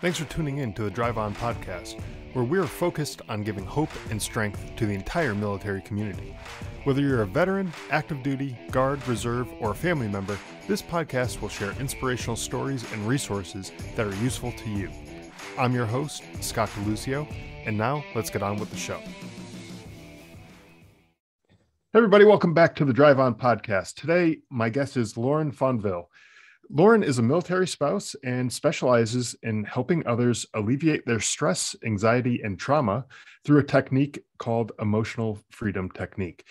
Thanks for tuning in to the Drive On podcast, where we're focused on giving hope and strength to the entire military community. Whether you're a veteran, active duty, guard, reserve, or a family member, this podcast will share inspirational stories and resources that are useful to you. I'm your host, Scott DeLucio, and now let's get on with the show. Hey everybody, welcome back to the Drive On podcast. Today, my guest is Lauren Fonvielle. Lauren is a military spouse and specializes in helping others alleviate their stress, anxiety, and trauma through a technique called emotional freedom technique.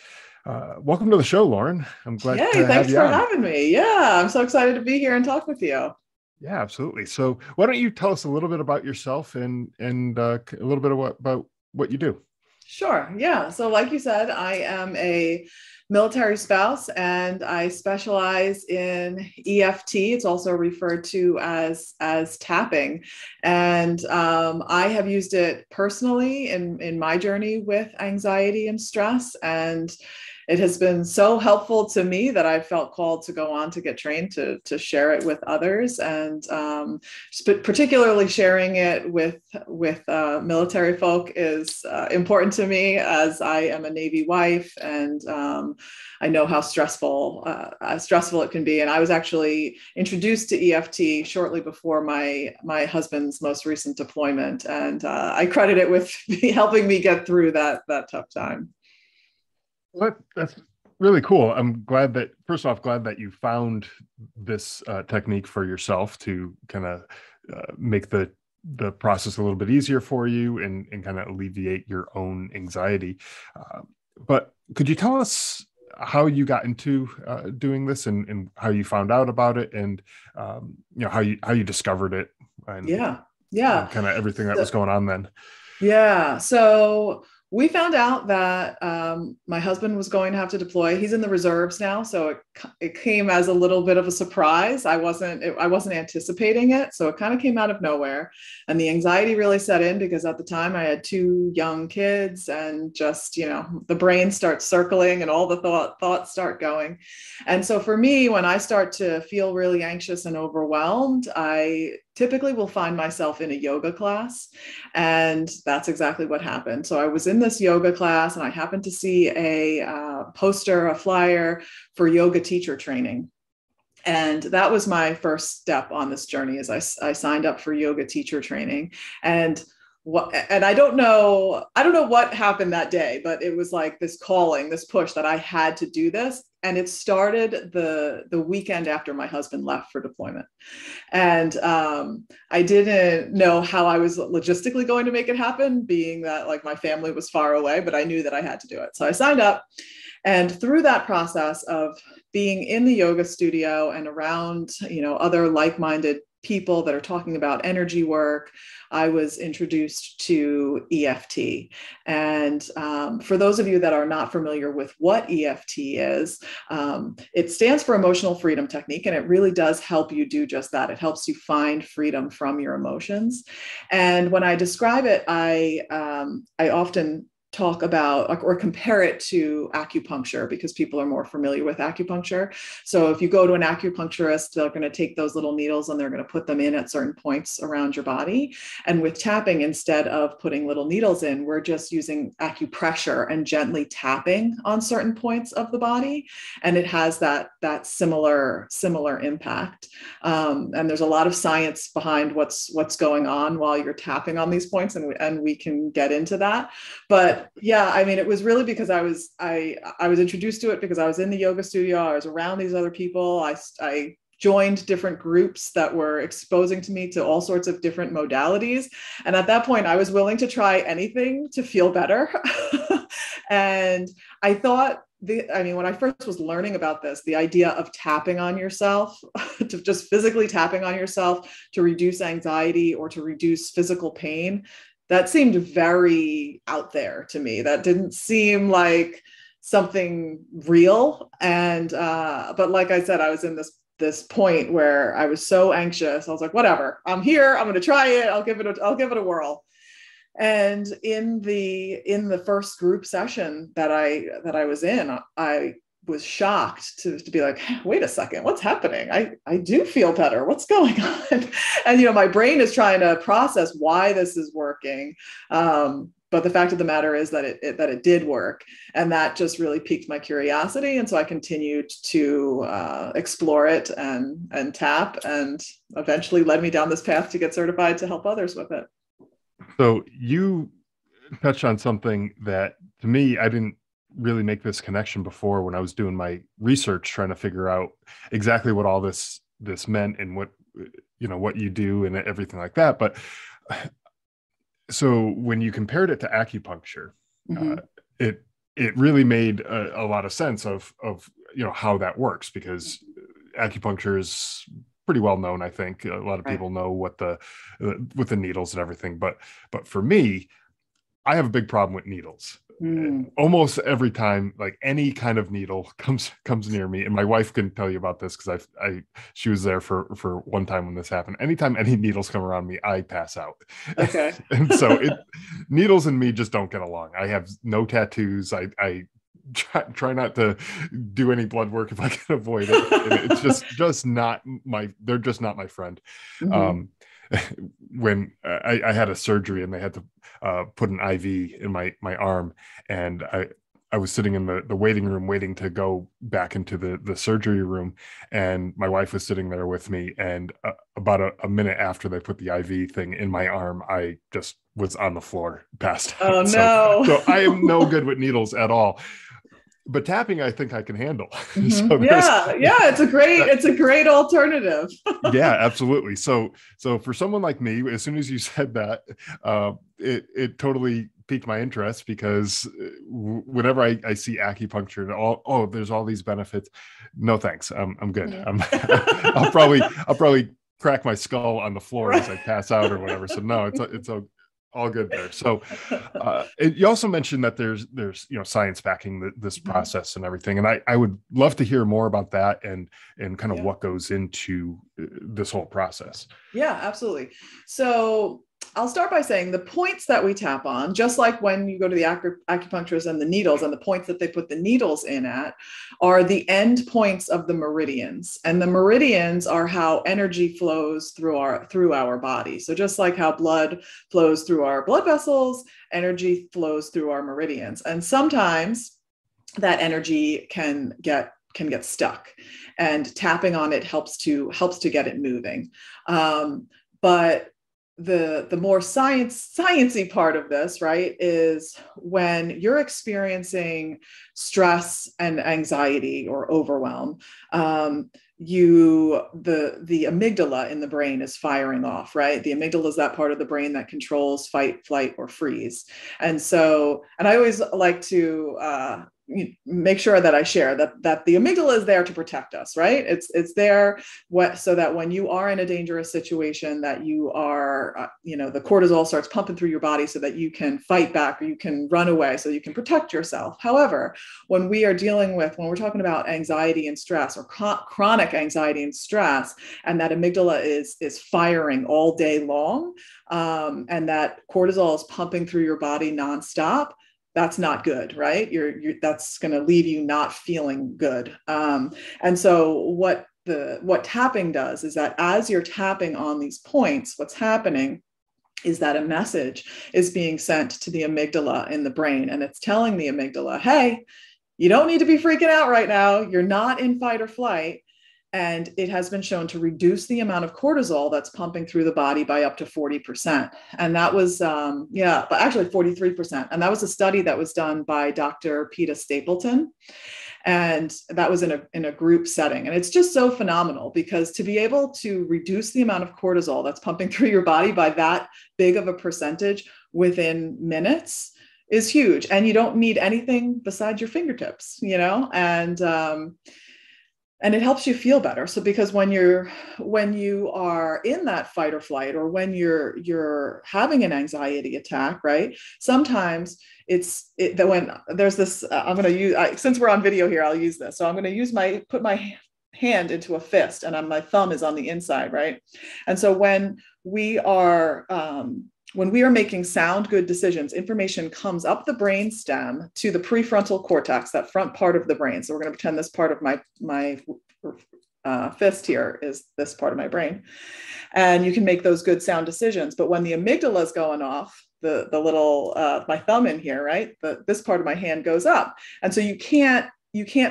Welcome to the show, Lauren. I'm glad to have you on. Thanks for having me. Yeah, I'm so excited to be here and talk with you. Yeah, absolutely. So why don't you tell us a little bit about yourself and a little bit about what you do? Sure. Yeah. So like you said, I am a military spouse and I specialize in EFT. It's also referred to as tapping. And I have used it personally in my journey with anxiety and stress. And it has been so helpful to me that I felt called to go on to get trained to share it with others, and particularly sharing it with military folk is important to me, as I am a Navy wife, and I know how stressful it can be. And I was actually introduced to EFT shortly before my husband's most recent deployment, and I credit it with helping me get through that tough time. Well, that's really cool. I'm glad that you found this technique for yourself to kind of make the process a little bit easier for you and kind of alleviate your own anxiety. But could you tell us how you got into doing this and how you found out about it, and how you discovered it, and and kind of everything that was going on then? Yeah. So we found out that my husband was going to have to deploy. He's in the reserves now, so it came as a little bit of a surprise. I wasn't anticipating it, so it kind of came out of nowhere. And the anxiety really set in because at the time I had two young kids, and just the brain starts circling and all the thoughts start going. And so for me, when I start to feel really anxious and overwhelmed, I typically will find myself in a yoga class. And that's exactly what happened. So I was in this yoga class and I happened to see a poster, a flyer for yoga teacher training. And that was my first step on this journey, as I signed up for yoga teacher training. And I don't know what happened that day, but it was like this calling, this push that I had to do this. And it started the weekend after my husband left for deployment. And I didn't know how I was logistically going to make it happen, being that like my family was far away, but I knew that I had to do it. So I signed up. And through that process of being in the yoga studio and around, other like-minded people that are talking about energy work, I was introduced to EFT. And for those of you that are not familiar with what EFT is, it stands for Emotional Freedom Technique, and it really does help you do just that. It helps you find freedom from your emotions. And when I describe it, I often talk about or compare it to acupuncture, because people are more familiar with acupuncture. So if you go to an acupuncturist, they're going to take those little needles and they're going to put them in at certain points around your body. And with tapping, instead of putting little needles in, we're just using acupressure and gently tapping on certain points of the body. And it has that similar impact. And there's a lot of science behind what's going on while you're tapping on these points, and we can get into that. But yeah, I mean, it was really because I was introduced to it because I was in the yoga studio. I was around these other people. I joined different groups that were exposing to me to all sorts of different modalities. And at that point, I was willing to try anything to feel better. And I thought, when I first was learning about this, the idea of tapping on yourself, to just physically tapping on yourself to reduce anxiety or to reduce physical pain, that seemed very out there to me. That didn't seem like something real. And, but like I said, I was in this point where I was so anxious. I was like, whatever, I'm here, I'm going to try it. I'll give it a whirl. And in the first group session that I was in, I was shocked to be like, wait a second, what's happening? I do feel better. What's going on? And, you know, my brain is trying to process why this is working. But the fact of the matter is that it did work. And that just really piqued my curiosity. And so I continued to explore it and tap, and eventually led me down this path to get certified to help others with it. So you touched on something that, to me, I didn't really make this connection before when I was doing my research, trying to figure out exactly what all this meant and what, you know, what you do and everything like that. But so when you compared it to acupuncture, it really made a lot of sense of, you know, how that works, because acupuncture is pretty well known. I think a lot of people know what with the needles and everything, but for me, I have a big problem with needles. Almost every time, like any kind of needle comes near me, and my wife can tell you about this because she was there for one time when this happened. Anytime any needles come around me, I pass out. Okay. And so needles and me just don't get along. I have no tattoos. I try not to do any blood work if I can avoid it. It's just not they're just not my friend. When I had a surgery and they had to put an IV in my arm, and I was sitting in the waiting room waiting to go back into the surgery room, and my wife was sitting there with me, and about a minute after they put the IV thing in my arm, I just was on the floor, passed out. Oh no. So I am no good with needles at all. But tapping, I think I can handle. So it's a great alternative. Yeah, absolutely. So for someone like me, as soon as you said that, it totally piqued my interest, because whenever I see acupuncture and there's all these benefits. No, thanks. I'm good. I'll probably crack my skull on the floor as I pass out or whatever. So no, it's all good there. So you also mentioned that there's you know, science backing this process and everything, and I would love to hear more about that and kind of what goes into this whole process. Yeah, absolutely. So I'll start by saying the points that we tap on, just like when you go to the acupuncturist and the needles, and the points that they put the needles in at are the end points of the meridians. And the meridians are how energy flows through our body. So just like how blood flows through our blood vessels, energy flows through our meridians. And sometimes that energy can get stuck, and tapping on it helps to get it moving. But the more sciencey part of this, right, is when you're experiencing stress and anxiety or overwhelm, the amygdala in the brain is firing off, right? The amygdala is that part of the brain that controls fight, flight, or freeze. And I always like to make sure that I share that the amygdala is there to protect us, right? It's there so that when you are in a dangerous situation, that you are, the cortisol starts pumping through your body so that you can fight back or you can run away, so you can protect yourself. However, when we're talking about anxiety and stress, or chronic anxiety and stress, and that amygdala is firing all day long, and that cortisol is pumping through your body nonstop, that's not good, right? That's going to leave you not feeling good. And so what tapping does is that as you're tapping on these points, what's happening is that a message is being sent to the amygdala in the brain, and it's telling the amygdala, hey, you don't need to be freaking out right now. You're not in fight or flight. And it has been shown to reduce the amount of cortisol that's pumping through the body by up to 40%. And that was, but actually 43%. And that was a study that was done by Dr. Peter Stapleton. And that was in a group setting. And it's just so phenomenal, because to be able to reduce the amount of cortisol that's pumping through your body by that big of a percentage within minutes is huge. And you don't need anything besides your fingertips, and it helps you feel better. So because when you are in that fight or flight, or when you're having an anxiety attack, right? Sometimes when there's this, I'm going to use, since we're on video here, I'll use this. So I'm going to put my hand into a fist, and my thumb is on the inside, right? And so when we are making sound good decisions, information comes up the brain stem to the prefrontal cortex, that front part of the brain. So we're going to pretend this part of my fist here is this part of my brain, and you can make those good sound decisions. But when the amygdala is going off, the little my thumb in here, right, this part of my hand goes up, and so you can't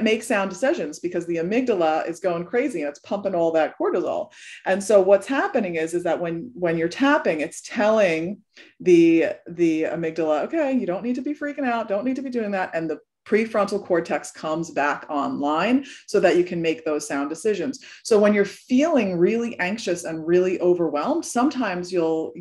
make sound decisions because the amygdala is going crazy and it's pumping all that cortisol. And so what's happening is that when you're tapping, it's telling the amygdala, okay, you don't need to be freaking out, don't need to be doing that, and the prefrontal cortex comes back online so that you can make those sound decisions. So when you're feeling really anxious and really overwhelmed, sometimes you'll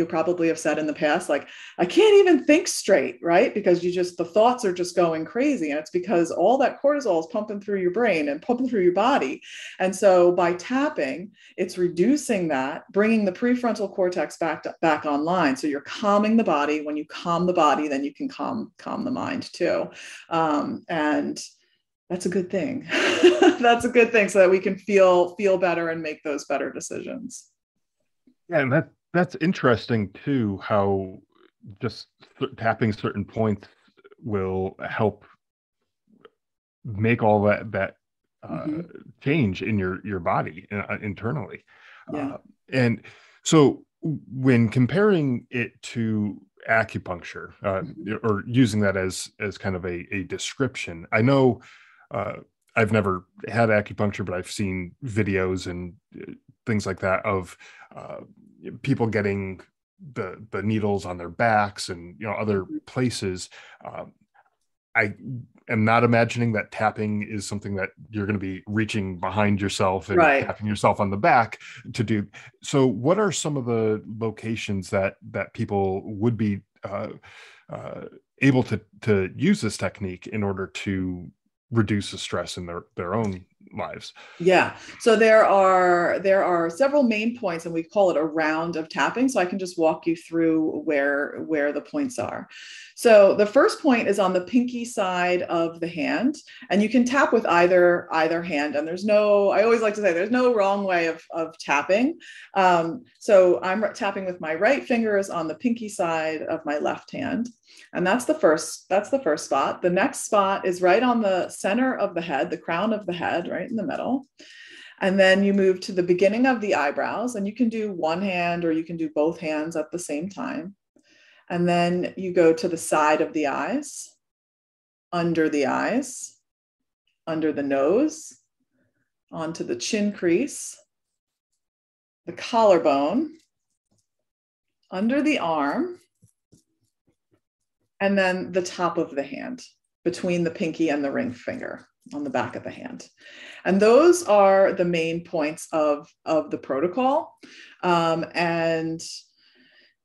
probably have said in the past, like, I can't even think straight, right? Because the thoughts are just going crazy. And it's because all that cortisol is pumping through your brain and pumping through your body. And so by tapping, it's reducing that, bringing the prefrontal cortex back online. So you're calming the body. When you calm the body, then you can calm the mind too. And that's a good thing. That's a good thing, so that we can feel better and make those better decisions. Yeah, and that's interesting too, how just tapping certain points will help make all that change in your body internally. Yeah. And so when comparing it to acupuncture, or using that as kind of a description, I know I've never had acupuncture, but I've seen videos and things like that of people getting the needles on their backs and other places. I am not imagining that tapping is something that you're going to be reaching behind yourself and tapping yourself on the back to do. So what are some of the locations that people would be able to use this technique in order to reduce the stress in their own lives? Yeah. So there are several main points, and we call it a round of tapping. So I can just walk you through where the points are. So the first point is on the pinky side of the hand, and you can tap with either hand. And I always like to say there's no wrong way of tapping. So I'm tapping with my right fingers on the pinky side of my left hand. And that's the first spot. The next spot is right on the center of the head, the crown of the head, right in the middle. And then you move to the beginning of the eyebrows, and you can do one hand or you can do both hands at the same time. And then you go to the side of the eyes, under the nose, onto the chin crease, the collarbone, under the arm, and then the top of the hand, between the pinky and the ring finger on the back of the hand. And those are the main points of the protocol. And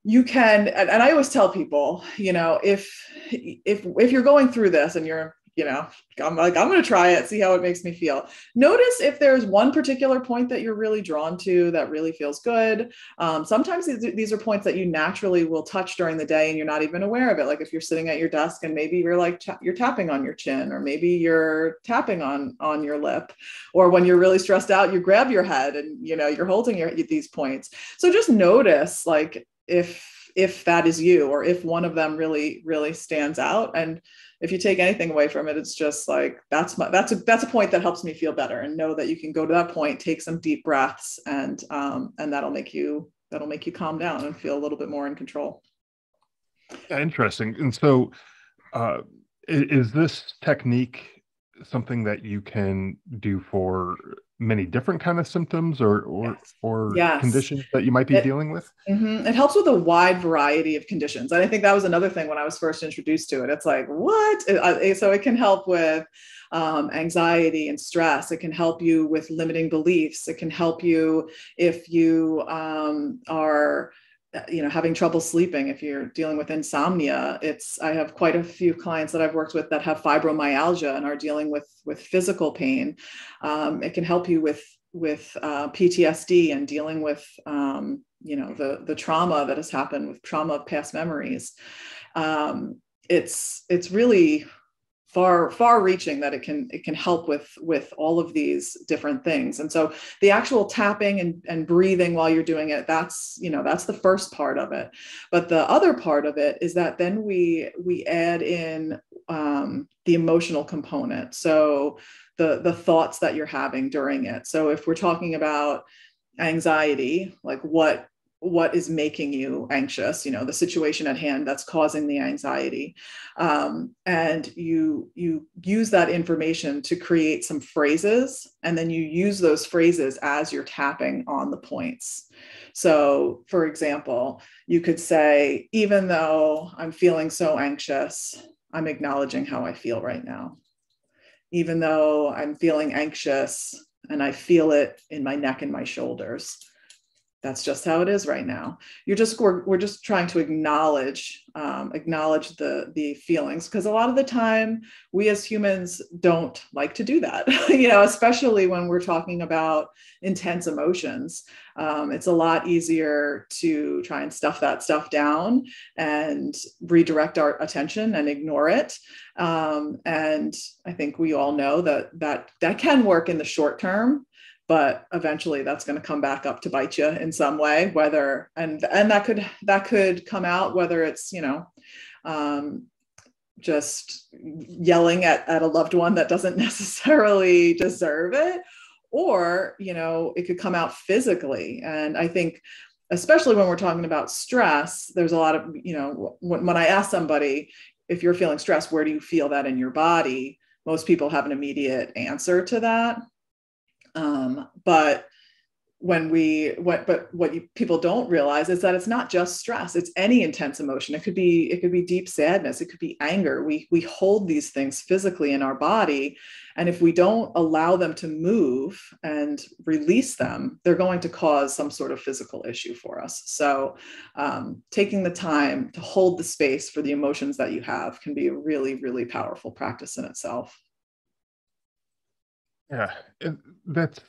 you can, and I always tell people, if you're going through this and you're, I'm going to try it, see how it makes me feel. Notice if there's one particular point that you're really drawn to that really feels good. Sometimes these are points that you naturally will touch during the day and you're not even aware of it. Like if you're sitting at your desk and maybe you're you're tapping on your chin, or maybe you're tapping on your lip, or when you're really stressed out, you grab your head and, you're holding these points. So just notice, like, if that is you, or if one of them really, really stands out. And if you take anything away from it, it's just like, that's a point that helps me feel better, and know that you can go to that point, take some deep breaths, and that'll make you calm down and feel a little bit more in control. Yeah, interesting. And so is this technique something that you can do for many different kind of symptoms or conditions that you might be dealing with? It helps with a wide variety of conditions. And I think that was another thing when I was first introduced to it. It's like, what? So it can help with anxiety and stress. It can help you with limiting beliefs. It can help you if you are having trouble sleeping, if you're dealing with insomnia. I have quite a few clients that I've worked with that have fibromyalgia and are dealing with physical pain. It can help you with PTSD and dealing with, the trauma that has happened, with trauma of past memories. It's really far reaching that it can help with all of these different things. And so the actual tapping and breathing while you're doing it, that's the first part of it. But the other part of it is that then we add in the emotional component. So the thoughts that you're having during it. So if we're talking about anxiety, like what is making you anxious, the situation at hand that's causing the anxiety. And you use that information to create some phrases, and then you use those phrases as you're tapping on the points. So for example, you could say, even though I'm feeling so anxious, I'm acknowledging how I feel right now. Even though I'm feeling anxious and I feel it in my neck and my shoulders, that's just how it is right now. We're just trying to acknowledge the feelings, because a lot of the time we as humans don't like to do that, especially when we're talking about intense emotions. It's a lot easier to try and stuff that stuff down and redirect our attention and ignore it. And I think we all know that can work in the short term, but eventually that's going to come back up to bite you in some way, and that could come out, whether it's, just yelling at a loved one that doesn't necessarily deserve it, or, it could come out physically. And I think, especially when we're talking about stress, there's a lot of, when I ask somebody, if you're feeling stressed, where do you feel that in your body? Most people have an immediate answer to that. But what people don't realize is that it's not just stress. It's any intense emotion. It could be deep sadness. It could be anger. We hold these things physically in our body. And if we don't allow them to move and release them, they're going to cause some sort of physical issue for us. So, taking the time to hold the space for the emotions that you have can be a really, really powerful practice in itself. Yeah, that's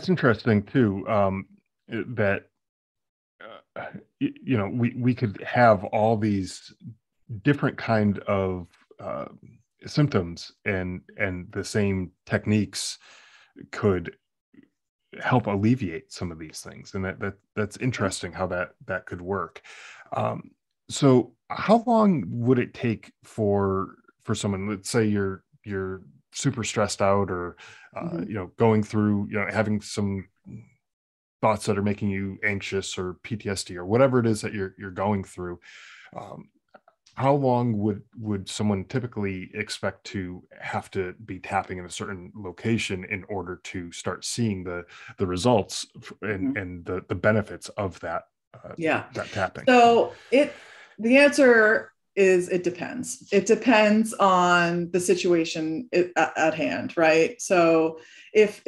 interesting too. That we could have all these different kind of symptoms, and the same techniques could help alleviate some of these things, and that's interesting how that could work. So, how long would it take for someone? Let's say you're super stressed out, or going through, having some thoughts that are making you anxious, or PTSD, or whatever it is that you're going through. How long would someone typically expect to have to be tapping in a certain location in order to start seeing the results and the benefits of that that tapping? So the answer is it depends. It depends on the situation at hand, right? So if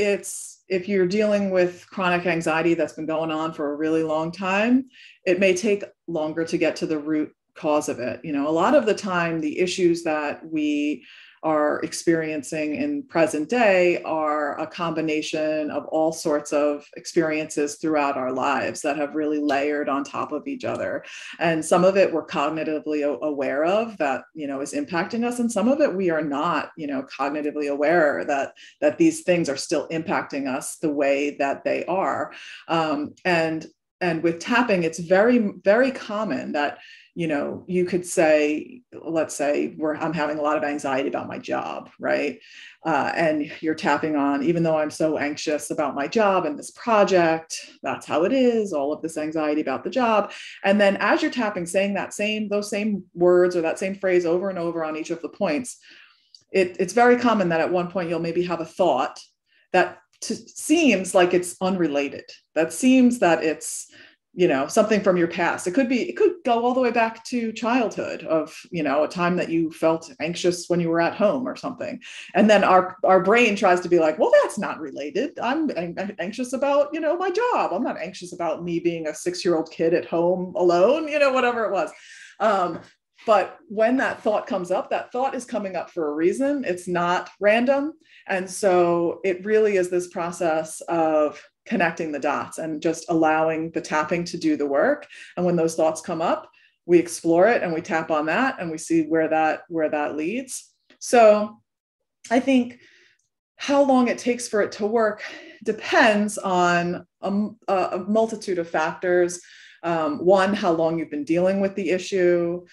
you're dealing with chronic anxiety that's been going on for a really long time, it may take longer to get to the root cause of it. A lot of the time, the issues that we are experiencing in present day are a combination of all sorts of experiences throughout our lives that have really layered on top of each other. And some of it we're cognitively aware of that, is impacting us. And some of it we are not, cognitively aware that these things are still impacting us the way that they are. And with tapping, it's very, very common that, you could say, let's say I'm having a lot of anxiety about my job, right? And you're tapping on, even though I'm so anxious about my job and this project, that's how it is, all of this anxiety about the job. And then as you're tapping, saying those same words or that same phrase over and over on each of the points, it's very common that at one point you'll maybe have a thought that seems like it's unrelated. That seems that it's, something from your past. It could go all the way back to childhood of, a time that you felt anxious when you were at home or something. And then our brain tries to be like, well, that's not related. I'm anxious about, my job. I'm not anxious about me being a 6-year-old kid at home alone, whatever it was. But when that thought comes up, that thought is coming up for a reason. It's not random. And so it really is this process of connecting the dots and just allowing the tapping to do the work. And when those thoughts come up, we explore it and we tap on that and we see where that leads. So I think how long it takes for it to work depends on a multitude of factors. One, how long you've been dealing with the issue.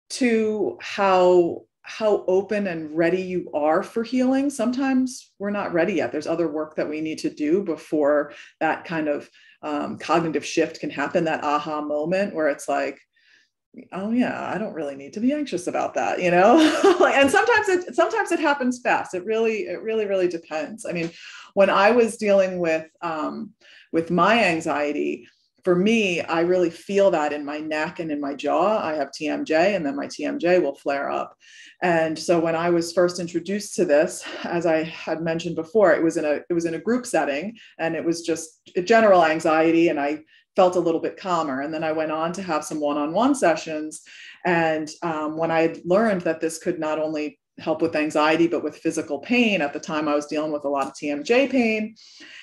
Two, how open and ready you are for healing. Sometimes we're not ready yet. There's other work that we need to do before that kind of cognitive shift can happen, that aha moment where it's like, oh yeah, I don't really need to be anxious about that, you know? And sometimes it happens fast. It really depends. I mean, when I was dealing with my anxiety, for me, I really feel that in my neck and in my jaw. I have TMJ, and then my TMJ will flare up. And so when I was first introduced to this, as I had mentioned before, it was in a group setting, and it was just a general anxiety, and I felt a little bit calmer. And then I went on to have some one-on-one sessions. And when I had learned that this could not only help with anxiety, but with physical pain, at the time I was dealing with a lot of TMJ pain.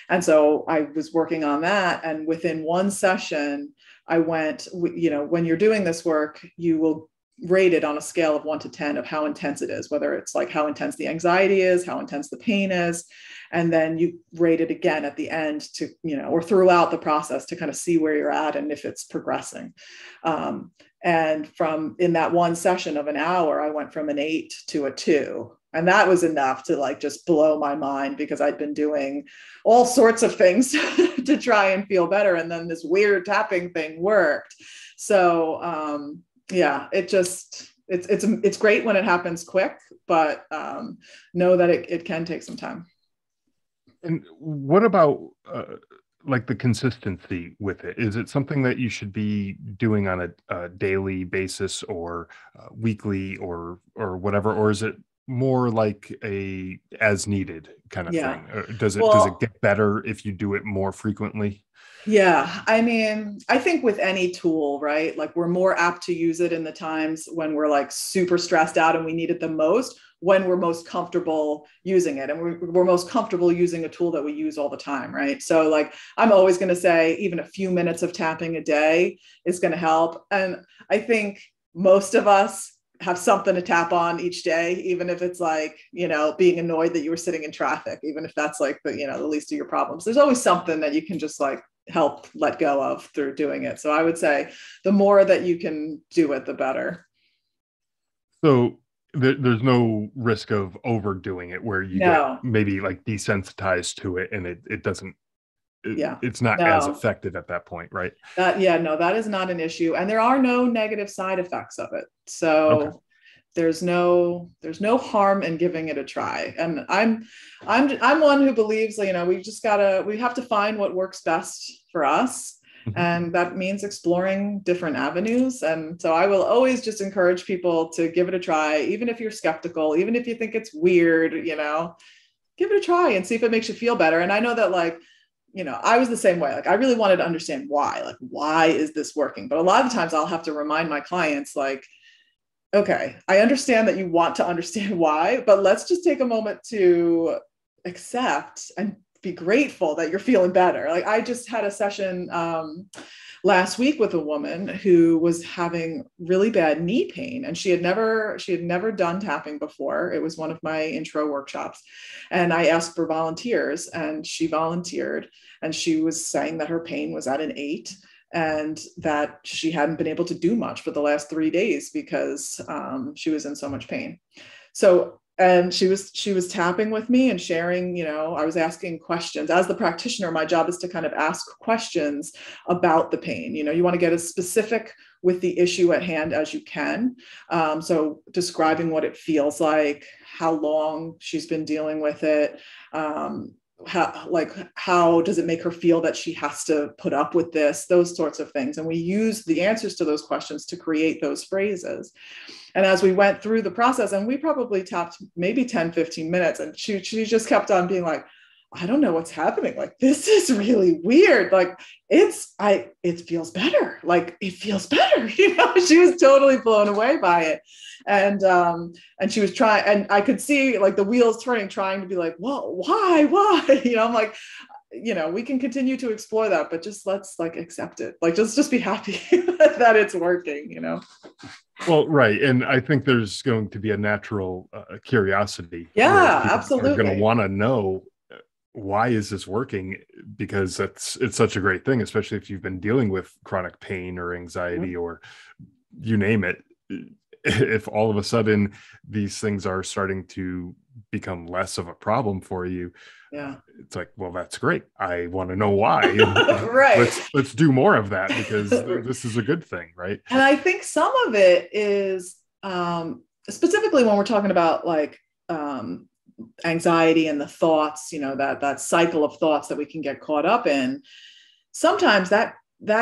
And so I was working on that. And within one session, I went, you know, when you're doing this work, you will rate it on a scale of 1 to 10 of how intense it is, whether it's like how intense the anxiety is, how intense the pain is. And then you rate it again at the end to, you know, or throughout the process to kind of see where you're at and if it's progressing. And from in that one session of an hour, I went from an 8 to a 2. And that was enough to like just blow my mind, because I'd been doing all sorts of things to try and feel better. And then this weird tapping thing worked. So yeah, it's great when it happens quick, but know that it can take some time. And what about like the consistency with it? Is it something that you should be doing on a daily basis, or weekly, or whatever, or is it more like a as needed kind of thing? Or does it get better if you do it more frequently? Yeah, I mean, I think with any tool, right? Like we're more apt to use it in the times when we're like super stressed out and we need it the most, when we're most comfortable using it. And we're most comfortable using a tool that we use all the time, right? So like, I'm always going to say even a few minutes of tapping a day is going to help. And I think most of us have something to tap on each day, even if it's like, you know, being annoyed that you were sitting in traffic, even if that's like the, you know, the least of your problems. There's always something that you can just like help let go of through doing it. So I would say the more that you can do it, the better. So there's no risk of overdoing it where you get maybe like desensitized to it, and it doesn't, it's not as effective at that point, right? That is not an issue. And there are no negative side effects of it. So there's no harm in giving it a try. And I'm one who believes, you know, we have to find what works best for us. Mm-hmm. And that means exploring different avenues. And so I will always just encourage people to give it a try, even if you're skeptical, even if you think it's weird, you know, give it a try and see if it makes you feel better. And I know that, like, you know, I was the same way. Like, I really wanted to understand why is this working? But a lot of times I'll have to remind my clients, like, okay, I understand that you want to understand why, but let's just take a moment to accept and be grateful that you're feeling better. Like, I just had a session last week with a woman who was having really bad knee pain, and she had never done tapping before. It was one of my intro workshops, and I asked for volunteers, and she volunteered, and she was saying that her pain was at an 8, and that she hadn't been able to do much for the last 3 days because she was in so much pain. So, and she was tapping with me and sharing, you know, I was asking questions. As the practitioner, my job is to kind of ask questions about the pain. You know, you want to get as specific with the issue at hand as you can. So describing what it feels like, how long she's been dealing with it, how does it make her feel that she has to put up with this, those sorts of things. And we use the answers to those questions to create those phrases. And as we went through the process, and we probably tapped maybe 10, 15 minutes, and she just kept on being like, I don't know what's happening. Like, this is really weird. Like, it feels better. Like, it feels better. You know, she was totally blown away by it. And she was trying, and I could see like the wheels turning, trying to be like, well, why? You know, I'm like, you know, we can continue to explore that, but just let's like accept it. Like, just be happy that it's working, you know? Well, right. And I think there's going to be a natural curiosity where Yeah, people are going to absolutely. want to know why is this working? Because it's such a great thing, especially if you've been dealing with chronic pain or anxiety or you name it. If all of a sudden these things are starting to become less of a problem for you, Yeah. it's like, well, that's great. I want to know why, and Right. let's do more of that because this is a good thing, right? And I think some of it is specifically when we're talking about like anxiety and the thoughts, that cycle of thoughts that we can get caught up in. Sometimes that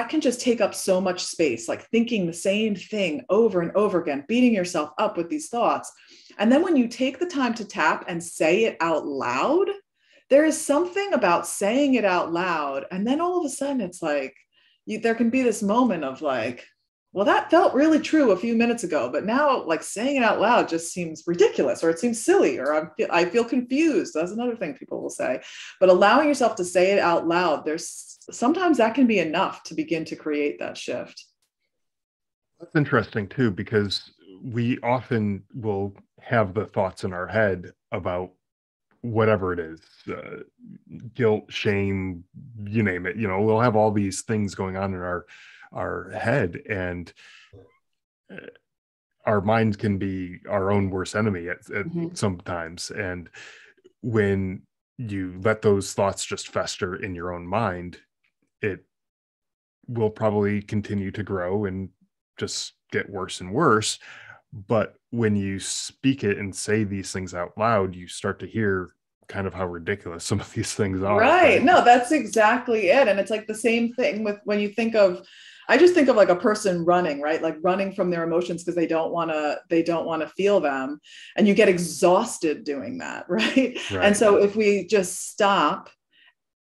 can just take up so much space, like thinking the same thing over and over again, beating yourself up with these thoughts. And then when you take the time to tap and say it out loud, there is something about saying it out loud. And then all of a sudden it's like, there can be this moment of like, well, that felt really true a few minutes ago, but now like saying it out loud just seems ridiculous, or it seems silly, or I feel confused. That's another thing people will say. But allowing yourself to say it out loud, there's sometimes that can be enough to begin to create that shift. That's interesting too, because we often will have the thoughts in our head about whatever it is, guilt, shame, you name it. We'll have all these things going on in our head, and our mind can be our own worst enemy at Mhm. sometimes. And when you let those thoughts just fester in your own mind, it will probably continue to grow and just get worse and worse. But when you speak it and say these things out loud, you start to hear kind of how ridiculous some of these things are, Right. right? No, that's exactly it. And it's like the same thing with when you think of, I just think of like a person running, right? Like running from their emotions because they don't want to feel them. And you get exhausted doing that, right? And Right. so if we just stop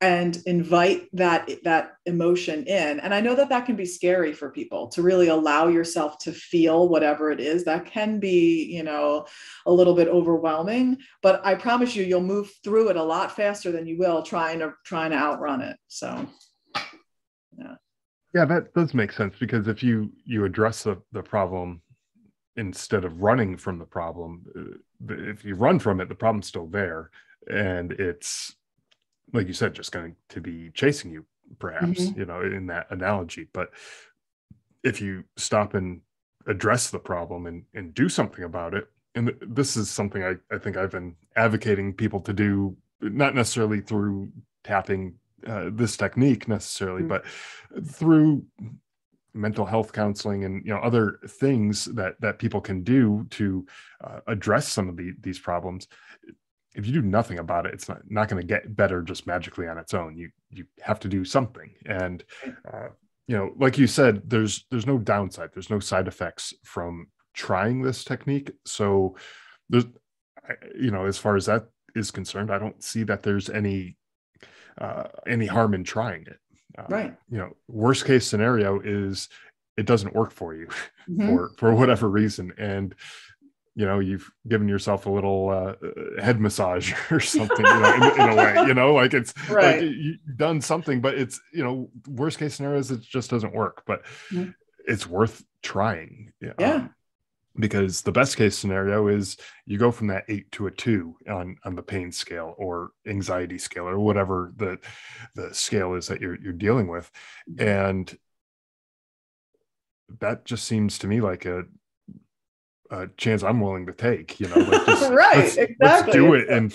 and invite that emotion in, and I know that can be scary for people, to really allow yourself to feel whatever it is. That can be a little bit overwhelming, but I promise you, you'll move through it a lot faster than you will trying to outrun it. So yeah. Yeah, that does make sense, because if you address the problem instead of running from the problem, if you run from it, the problem's still there, and it's, like you said, just going to be chasing you, perhaps, Mm-hmm. in that analogy. But if you stop and address the problem and do something about it, and this is something I think I've been advocating people to do, not necessarily through tapping this technique necessarily, Mm-hmm. but through mental health counseling and other things that people can do to address some of these problems. If you do nothing about it, it's not going to get better just magically on its own. You have to do something. And like you said, there's no downside, there's no side effects from trying this technique. So there's, as far as that is concerned, I don't see that there's any harm in trying it. Right. Worst case scenario is it doesn't work for you Mm-hmm. for whatever reason, and you've given yourself a little head massage or something, in a way, like it's like Right. you've done something, but it's, worst case scenario is it just doesn't work, but Mm-hmm. it's worth trying. Yeah. Because the best case scenario is you go from that 8 to a 2 on the pain scale or anxiety scale or whatever the scale is that you're dealing with. And that just seems to me like a chance I'm willing to take, like, just Right. let's Exactly. do it and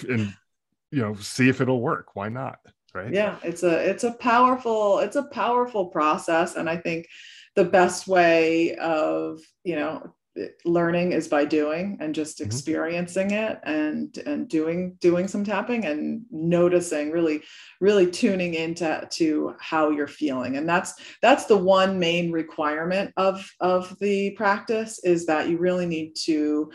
see if it'll work. Why not? Right. Yeah, it's a powerful process, and I think the best way of learning is by doing, and just Mhm. experiencing it, and doing some tapping and noticing, really tuning into how you're feeling. And that's the one main requirement of the practice, is that you really need to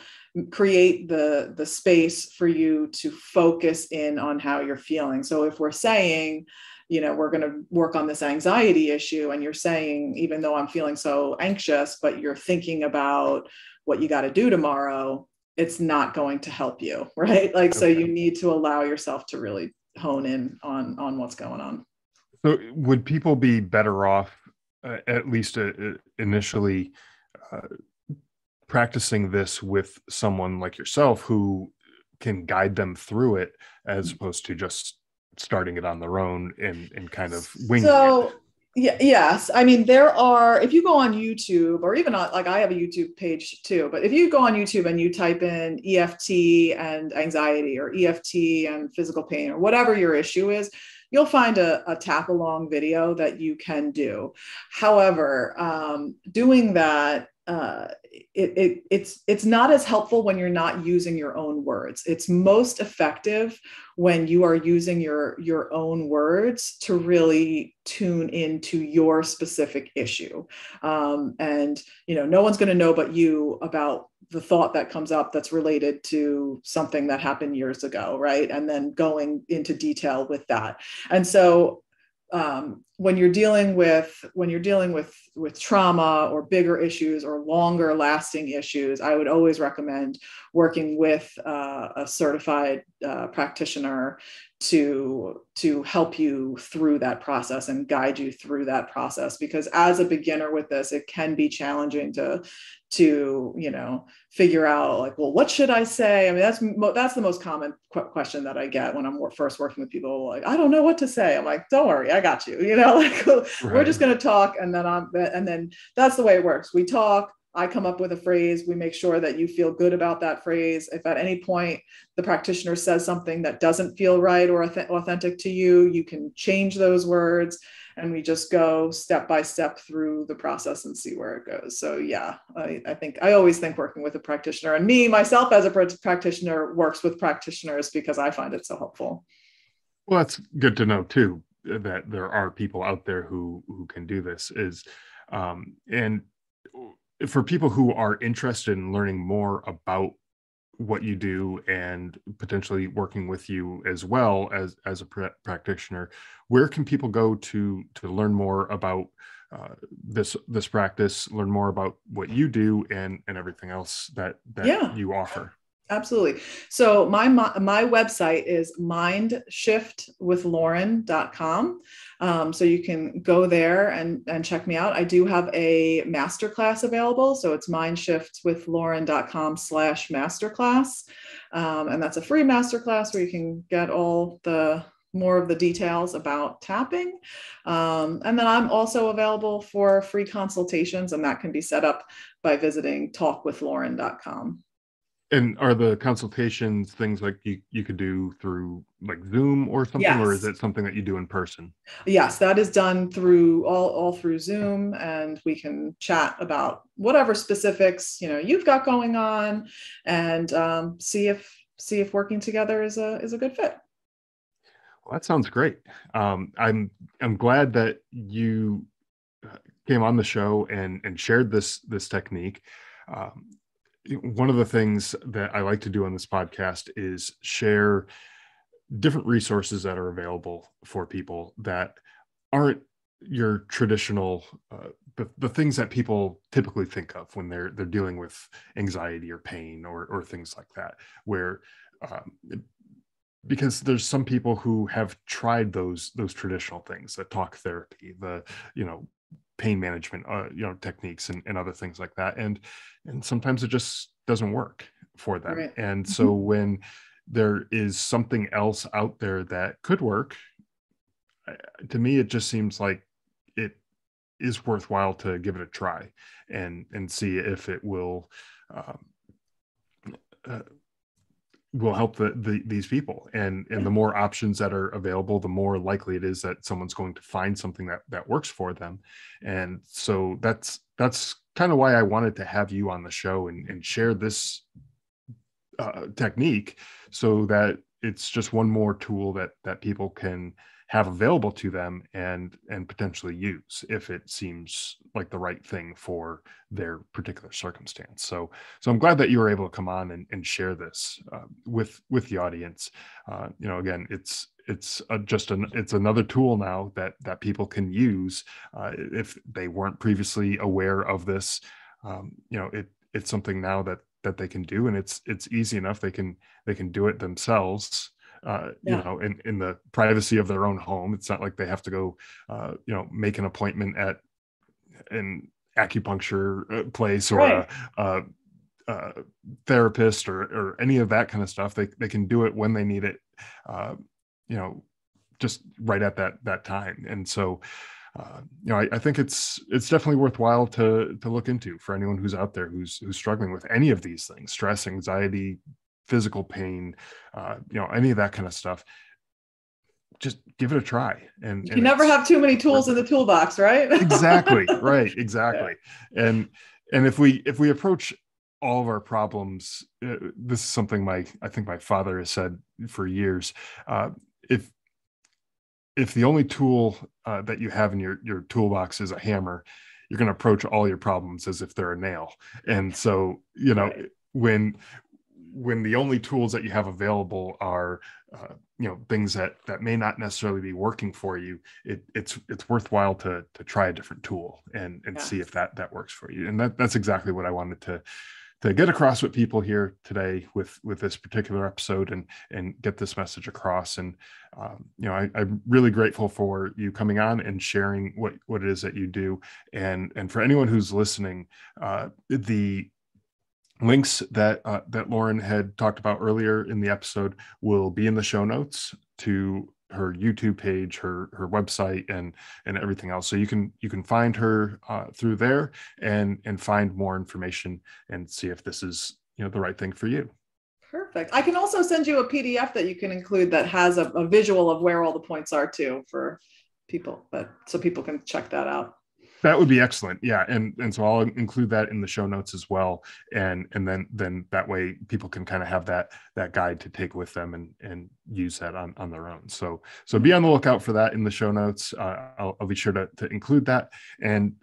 create the space for you to focus in on how you're feeling. So if we're saying, we're going to work on this anxiety issue, and you're saying, even though I'm feeling so anxious, but you're thinking about what you got to do tomorrow, it's not going to help you, right? Like, so Okay. you need to allow yourself to really hone in on what's going on. So would people be better off, at least initially, uh, practicing this with someone like yourself who can guide them through it, as opposed to just starting it on their own and kind of winging it. So yeah, yes. I mean, there are, if you go on YouTube or even on, like I have a YouTube page too, but if you go on YouTube and you type in EFT and anxiety or EFT and physical pain or whatever your issue is, you'll find a tap along video that you can do. However, doing that, it's not as helpful when you're not using your own words. It's most effective when you are using your own words to really tune into your specific issue. And no one's going to know but you about the thought that comes up that's related to something that happened years ago, right? And then going into detail with that. And so when you're dealing with trauma or bigger issues or longer lasting issues, I would always recommend working with a certified practitioner to help you through that process and guide you through that process. Because as a beginner with this, it can be challenging to figure out, like, well, what should I say? I mean, that's the most common question that I get when I'm first working with people. Like, I don't know what to say. I'm like, don't worry, I got you. Like, we're just going to talk, and then that's the way it works. We talk. I come up with a phrase. We make sure that you feel good about that phrase. If at any point the practitioner says something that doesn't feel right or authentic to you, you can change those words, and we just go step by step through the process and see where it goes. So yeah, I always think working with a practitioner, and myself as a practitioner works with practitioners because I find it so helpful. Well, that's good to know too, that there are people out there who can do this. And for people who are interested in learning more about what you do and potentially working with you as well as a practitioner, where can people go to learn more about this practice, learn more about what you do and everything else that you offer? Absolutely. So my website is mindshiftwithlauren.com. So you can go there and check me out. I do have a masterclass available. So it's mindshiftwithlauren.com/masterclass. And that's a free masterclass where you can get all the more of the details about tapping. And then I'm also available for free consultations, and that can be set up by visiting talkwithlauren.com. And are the consultations things like you could do through like Zoom or something? Yes. Or is it something that you do in person? Yes, that is done through all through Zoom, and we can chat about whatever specifics you've got going on, and see if working together is a good fit. Well, that sounds great. I'm glad that you came on the show and shared this technique. One of the things that I like to do on this podcast is share different resources that are available for people that aren't your traditional, the things that people typically think of when they're dealing with anxiety or pain or things like that, where because there's some people who have tried those traditional things, the talk therapy, the pain management, techniques and other things like that. And sometimes it just doesn't work for them. Right. And so when there is something else out there that could work, to me, it just seems like it is worthwhile to give it a try and see if it will help these people. And the more options that are available, the more likely it is that someone's going to find something that works for them. And so that's kind of why I wanted to have you on the show and share this technique, so that it's just one more tool that people can have available to them and potentially use if it seems like the right thing for their particular circumstance. So I'm glad that you were able to come on and share this with the audience. Again, it's another tool now that people can use if they weren't previously aware of this. It's something now that they can do, and it's easy enough. They can do it themselves. In the privacy of their own home. It's not like they have to go, make an appointment at an acupuncture place or right. a therapist or any of that kind of stuff. They can do it when they need it, just right at that time. And so, I think it's definitely worthwhile to look into for anyone who's out there who's struggling with any of these things: stress, anxiety, physical pain, any of that kind of stuff. Just give it a try. And you never have too many tools in the toolbox, right? Exactly. Right. Exactly. Yeah. And if we approach all of our problems, this is something I think my father has said for years. If the only tool that you have in your toolbox is a hammer, you're going to approach all your problems as if they're a nail. And so, right. when the only tools that you have available are, things that may not necessarily be working for you, it's worthwhile to try a different tool and yeah. see if that works for you. And that's exactly what I wanted to get across with people here today with this particular episode and get this message across. And, I'm really grateful for you coming on and sharing what it is that you do. And for anyone who's listening, the links that Lauren had talked about earlier in the episode will be in the show notes to her YouTube page, her website, and everything else. So you can find her through there and find more information and see if this is the right thing for you. Perfect. I can also send you a PDF that you can include that has a visual of where all the points are too for people, so people can check that out. That would be excellent. Yeah. And so I'll include that in the show notes as well. And then that way people can kind of have that guide to take with them and use that on their own. So be on the lookout for that in the show notes. I'll be sure to include that. And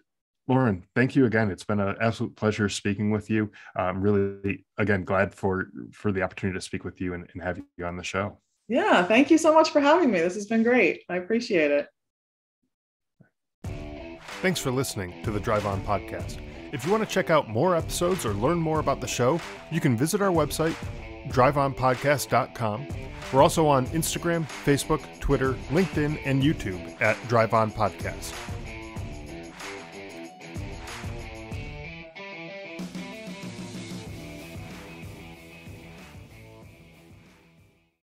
Lauren, thank you again. It's been an absolute pleasure speaking with you. I'm really, again, glad for the opportunity to speak with you and have you on the show. Yeah. Thank you so much for having me. This has been great. I appreciate it. Thanks for listening to the Drive On Podcast. If you want to check out more episodes or learn more about the show, you can visit our website, driveonpodcast.com. We're also on Instagram, Facebook, Twitter, LinkedIn, and YouTube at Drive On Podcast.